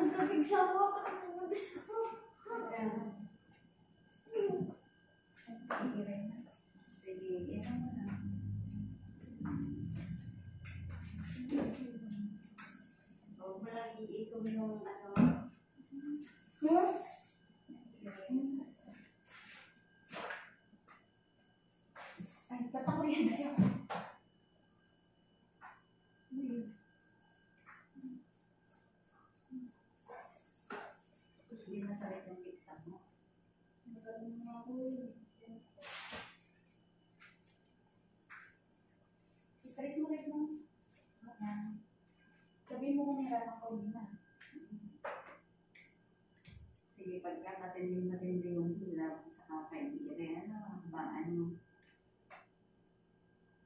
Magkabigsa ko ako. Magkabigsa ko. Sige, yan mo na. Huwag mo lang iikom yung ano. Ay, patako yan tayo. Hindi masakit yung pizza mo. Magaling mo ako eh. Straight mo rin mo. Ayan. Sabihin mo kung nahirapan ka ulit na. Sige, pagka matindi yung hirap sa kakaibigay, ano, baan mo.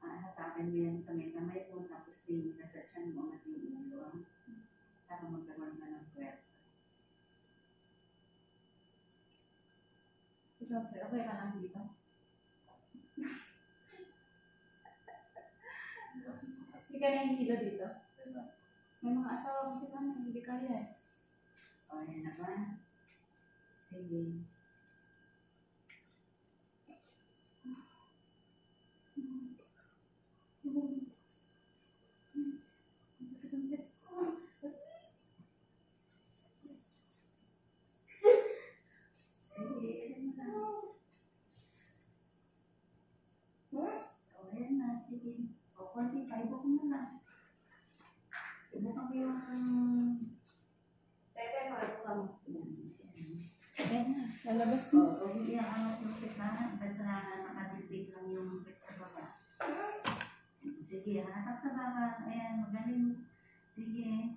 Hatapan mo yan sa may kamay mo, tapos tingin ka sa tiyan mo, matingin ulo. Para magkaroon ka ng pwersa. Ikaw, sir, okay ka lang dito? Hindi ka nahihilo dito? May mga asawa kasi kami, hindi kaya eh. Okay na ba? Sige. Sige. O, 45 ako muna. Ibukan ko yung... Pepe mo, ibukan mo. Ayan na, lalabas mo. O, hindi ang angat yung pitahan. Basta nakatipid lang yung pit sa baba. Sige, hatak sa baba. Ayan, magaling. Sige.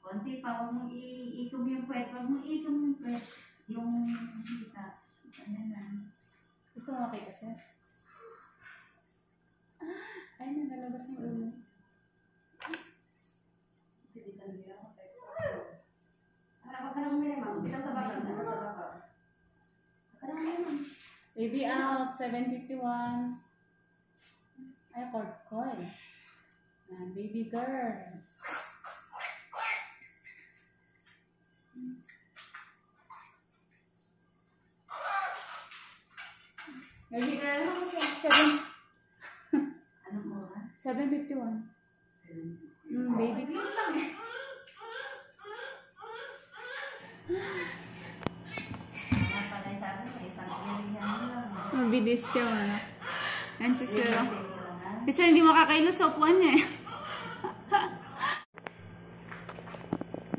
Konti pa, huwag mong iikom yung puwet. Huwag mong iikom yung puwet. Yung kita. Ayan na. Gusto mo makita, sir? Ay, nalalabas yung ulo. Hindi ka nila ako. Harap ka lang may ma'am. Kita sa baba. Kita sa baba. Ka lang may ma'am. Baby out, 7:51. Ay, cord coil. Baby girls. Baby girls, 7:51. Baby girl lang eh. Mabilis siya, ano. Yan si Sir. Si Sir hindi makakailo sa upuan niya eh.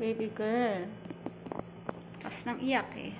Baby girl. Pas nang iyak eh.